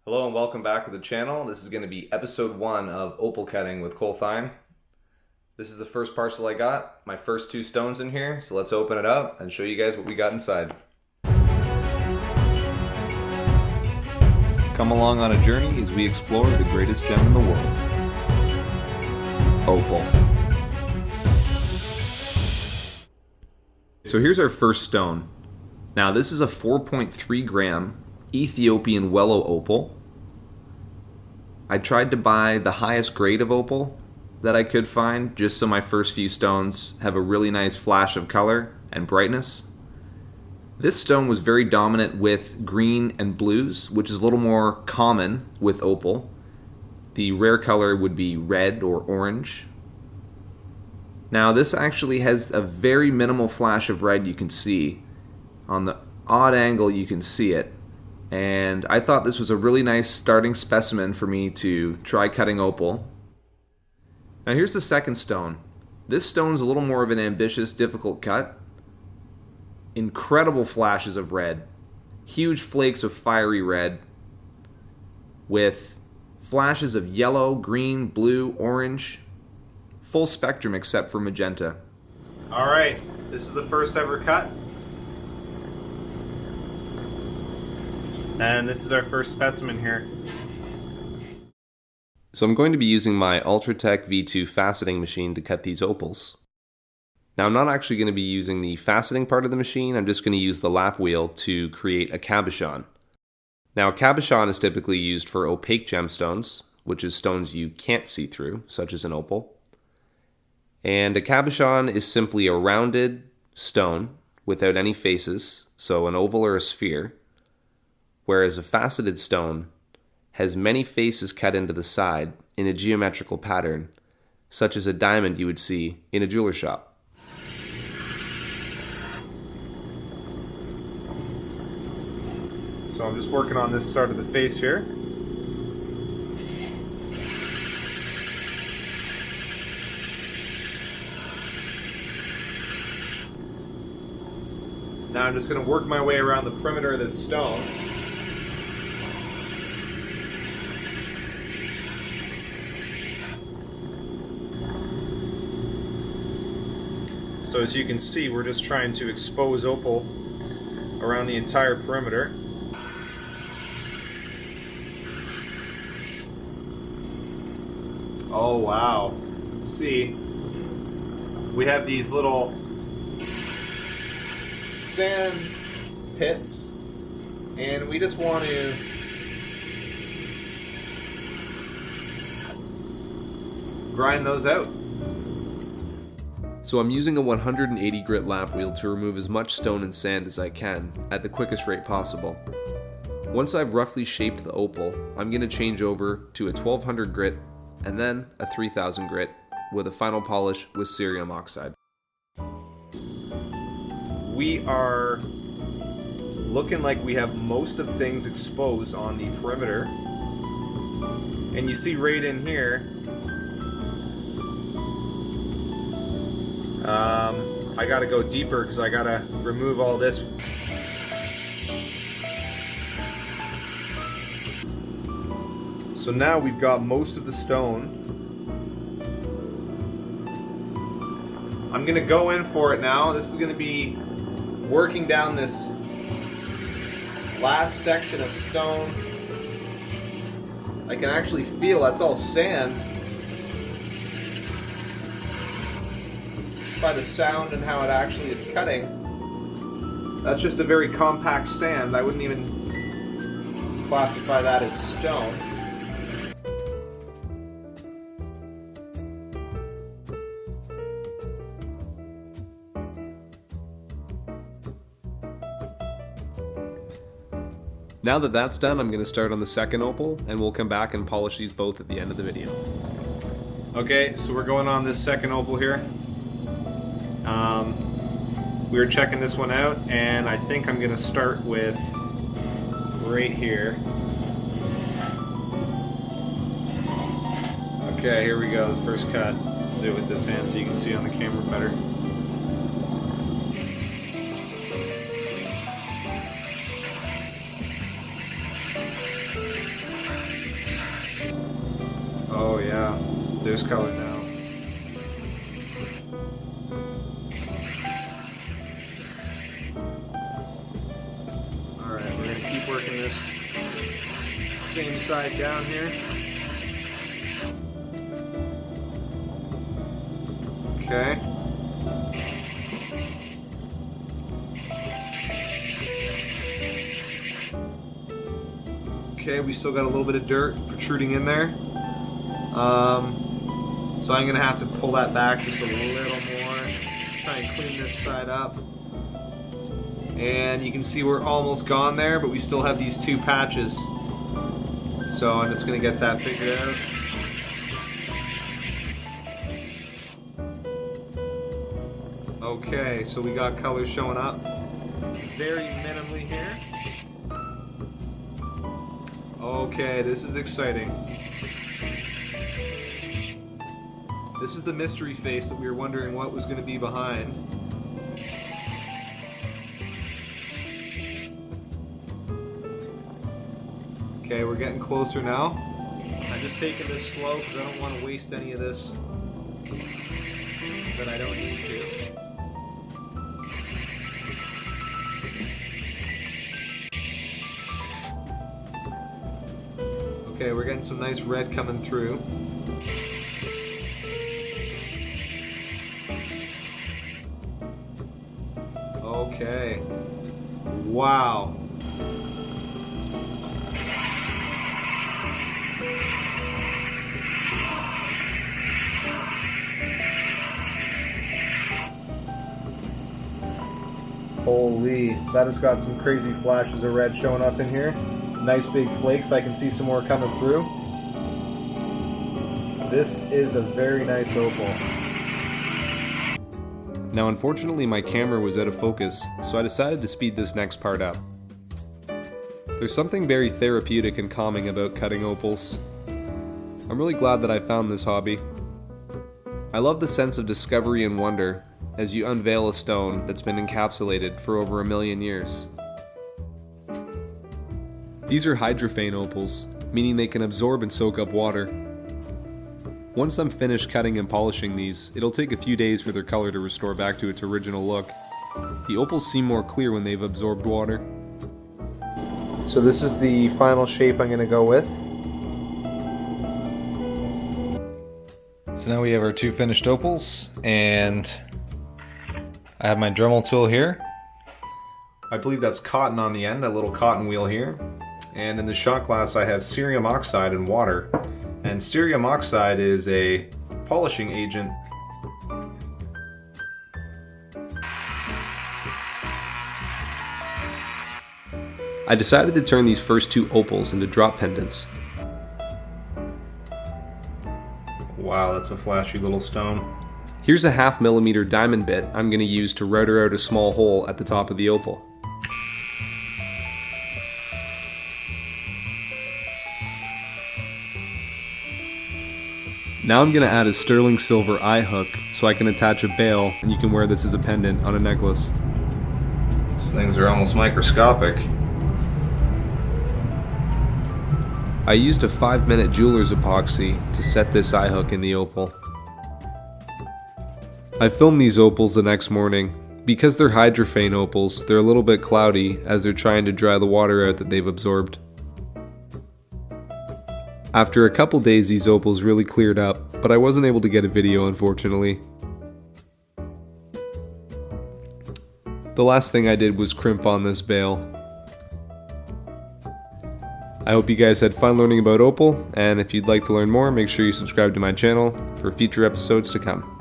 Hello and welcome back to the channel. This is going to be episode 1 of opal cutting with Cole Thine. This is the first parcel I got, my first 2 stones in here, so let's open it up and show you guys what we got inside. Come along on a journey as we explore the greatest gem in the world, opal. So here's our first stone. Now this is a 4.3 gram Ethiopian Wellow opal. I tried to buy the highest grade of opal that I could find, just so my first few stones have a really nice flash of color and brightness. This stone was very dominant with green and blues, which is a little more common with opal. The rare color would be red or orange. Now this actually has a very minimal flash of red you can see. On the odd angle you can see it. And I thought this was a really nice starting specimen for me to try cutting opal. Now here's the second stone. This stone's a little more of an ambitious, difficult cut. Incredible flashes of red. Huge flakes of fiery red. With flashes of yellow, green, blue, orange. Full spectrum except for magenta. Alright, this is the first ever cut. And this is our first specimen here. So I'm going to be using my Ultratech V2 faceting machine to cut these opals. Now I'm not actually going to be using the faceting part of the machine, I'm just going to use the lap wheel to create a cabochon. Now a cabochon is typically used for opaque gemstones, which is stones you can't see through, such as an opal. And a cabochon is simply a rounded stone without any faces, so an oval or a sphere. Whereas a faceted stone has many faces cut into the side in a geometrical pattern, such as a diamond you would see in a jeweler shop. So I'm just working on this side of the face here. Now I'm just going to work my way around the perimeter of this stone. So as you can see, we're just trying to expose opal around the entire perimeter. Oh wow. See, we have these little sand pits, and we just want to grind those out. So I'm using a 180 grit lap wheel to remove as much stone and sand as I can at the quickest rate possible. Once I've roughly shaped the opal, I'm going to change over to a 1200 grit and then a 3000 grit with a final polish with cerium oxide. We are looking like we have most of things exposed on the perimeter. And you see right in here, I gotta go deeper because I gotta remove all this. So now we've got most of the stone. I'm gonna go in for it now. This is gonna be working down this last section of stone. I can actually feel that's all sand. By the sound and how it actually is cutting. That's just a very compact sand. I wouldn't even classify that as stone. Now that that's done, I'm going to start on the second opal, and we'll come back and polish these both at the end of the video. Okay, so we're going on this second opal here. We were checking this one out, and I think I'm going to start with right here. Okay, here we go, the first cut. I'll do it with this hand so you can see on the camera better. Oh yeah, there's color now. Alright, we're going to keep working this same side down here. Okay. Okay, we still got a little bit of dirt protruding in there. So I'm going to have to pull that back just a little more. Try and clean this side up. And you can see we're almost gone there, but we still have these two patches. So I'm just going to get that figured out. Okay, so we got colors showing up very minimally here. Okay, this is exciting. This is the mystery face that we were wondering what was going to be behind. Okay, we're getting closer now. I'm just taking this slow because I don't want to waste any of this that I don't need to. Okay, we're getting some nice red coming through. Okay. Wow. Holy, that has got some crazy flashes of red showing up in here. Nice big flakes. I can see some more coming through. This is a very nice opal. Now unfortunately my camera was out of focus, so I decided to speed this next part up. There's something very therapeutic and calming about cutting opals. I'm really glad that I found this hobby. I love the sense of discovery and wonder as you unveil a stone that's been encapsulated for over 1,000,000 years. These are hydrophane opals, meaning they can absorb and soak up water. Once I'm finished cutting and polishing these, it'll take a few days for their color to restore back to its original look. The opals seem more clear when they've absorbed water. So this is the final shape I'm going to go with. So now we have our two finished opals, and I have my Dremel tool here. I believe that's cotton on the end, a little cotton wheel here. And in the shot glass I have cerium oxide and water. And cerium oxide is a polishing agent. I decided to turn these first two opals into drop pendants. Wow, that's a flashy little stone. Here's a 0.5 millimeter diamond bit I'm going to use to router out a small hole at the top of the opal. Now I'm going to add a sterling silver eye hook so I can attach a bail and you can wear this as a pendant on a necklace. These things are almost microscopic. I used a 5-minute jeweler's epoxy to set this eye hook in the opal. I filmed these opals the next morning. Because they're hydrophane opals, they're a little bit cloudy as they're trying to dry the water out that they've absorbed. After a couple days these opals really cleared up, but I wasn't able to get a video unfortunately. The last thing I did was crimp on this bail. I hope you guys had fun learning about opal, and if you'd like to learn more, make sure you subscribe to my channel for future episodes to come.